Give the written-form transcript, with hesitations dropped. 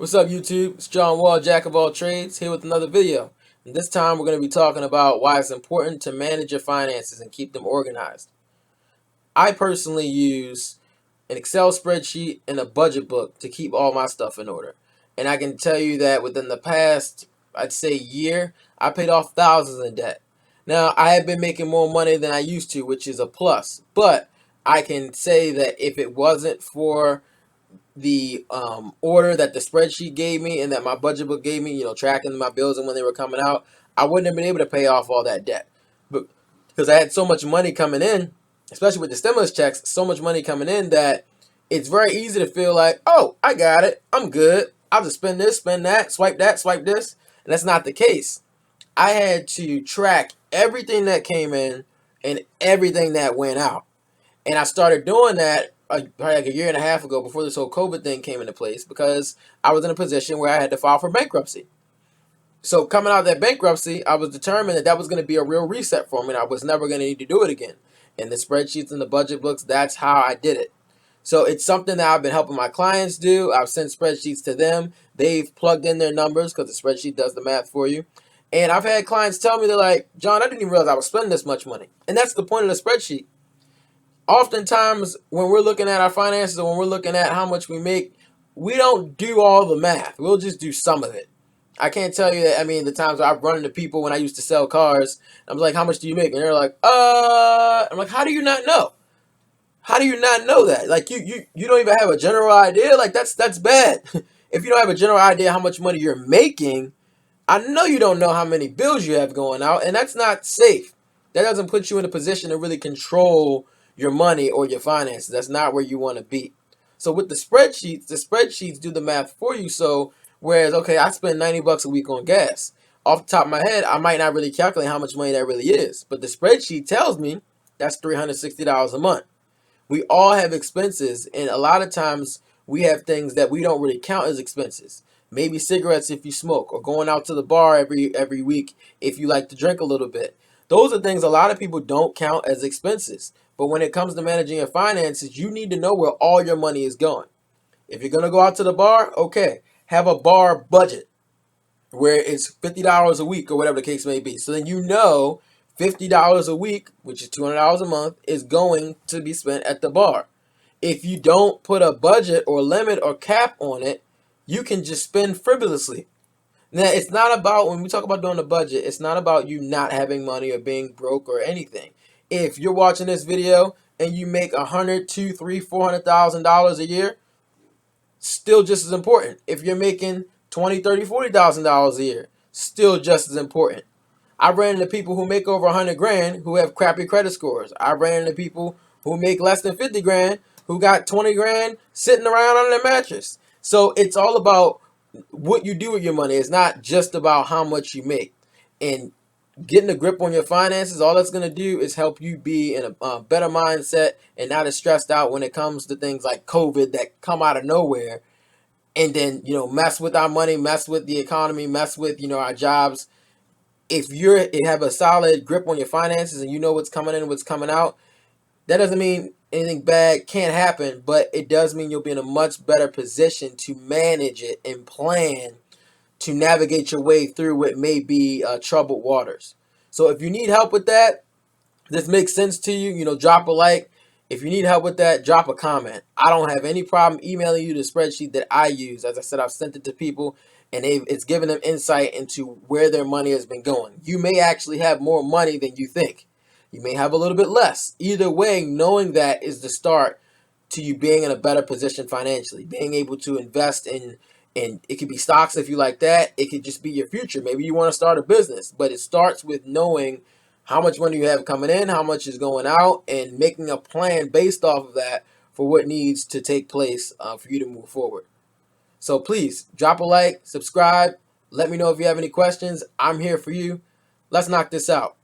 What's up, YouTube? It's John Wall, Jack of all trades, here with another video. And this time we're going to be talking about why it's important to manage your finances and keep them organized. I personally use an Excel spreadsheet and a budget book to keep all my stuff in order. And I can tell you that within the past, I'd say year, I paid off thousands in debt. Now, I have been making more money than I used to, which is a plus. But I can say that if it wasn't for the order that the spreadsheet gave me and that my budget book gave me, tracking my bills and when they were coming out, I wouldn't have been able to pay off all that debt. But because I had so much money coming in, especially with the stimulus checks, so much money coming in that it's very easy to feel like, oh, I got it, I'm good. I'll just spend this, spend that, swipe this. And that's not the case. I had to track everything that came in and everything that went out. And I started doing that probably like a year and a half ago before this whole COVID thing came into place because I was in a position where I had to file for bankruptcy. So coming out of that bankruptcy, I was determined that was going to be a real reset for me and I was never going to need to do it again. And the spreadsheets and the budget books, that's how I did it. So it's something that I've been helping my clients do. I've sent spreadsheets to them. They've plugged in their numbers because the spreadsheet does the math for you. And I've had clients tell me, they're like, John, I didn't even realize I was spending this much money. And that's the point of the spreadsheet. Oftentimes when we're looking at our finances or when we're looking at how much we make, we don't do all the math. We'll just do some of it. I can't tell you that. I mean, the times I've run into people when I used to sell cars, I'm like, how much do you make? And they're like, I'm like, how do you not know? How do you not know that? Like you don't even have a general idea. Like that's bad. If you don't have a general idea how much money you're making, I know you don't know how many bills you have going out, and that's not safe. That doesn't put you in a position to really control your money or your finances. That's not where you want to be. So with the spreadsheets do the math for you. So whereas, okay, I spend 90 bucks a week on gas. Off the top of my head, I might not really calculate how much money that really is. But the spreadsheet tells me that's $360 a month. We all have expenses, and a lot of times we have things that we don't really count as expenses. Maybe cigarettes if you smoke, or going out to the bar every week if you like to drink a little bit. Those are things a lot of people don't count as expenses. But when it comes to managing your finances, you need to know where all your money is going. If you're going to go out to the bar, okay, have a bar budget where it's $50 a week or whatever the case may be. So then you know $50 a week, which is $200 a month, is going to be spent at the bar. If you don't put a budget or limit or cap on it, you can just spend frivolously. Now, it's not about, when we talk about doing a budget, it's not about you not having money or being broke or anything. If you're watching this video and you make $100, $200, $300, $400,000 a year, still just as important. If you're making $20,000, $30,000, $40,000 a year, still just as important. I ran into people who make over 100 grand who have crappy credit scores. I ran into people who make less than 50 grand who got 20 grand sitting around on their mattress. So it's all about what you do with your money. It's not just about how much you make. And getting a grip on your finances, all that's going to do is help you be in a better mindset and not as stressed out when it comes to things like COVID that come out of nowhere and then, mess with our money, mess with the economy, mess with, our jobs. If you have a solid grip on your finances and you know what's coming in and what's coming out, that doesn't mean anything bad can't happen, but it does mean you'll be in a much better position to manage it and plan to navigate your way through what may be troubled waters. So if you need help with that, this makes sense to you, drop a like. If you need help with that, drop a comment. I don't have any problem emailing you the spreadsheet that I use. As I said, I've sent it to people and it's given them insight into where their money has been going. You may actually have more money than you think. You may have a little bit less. Either way, knowing that is the start to you being in a better position financially, being able to invest in, and it could be stocks if you like that. It could just be your future. Maybe you want to start a business, but it starts with knowing how much money you have coming in, how much is going out, and making a plan based off of that for what needs to take place for you to move forward. So please drop a like, subscribe. Let me know if you have any questions. I'm here for you. Let's knock this out.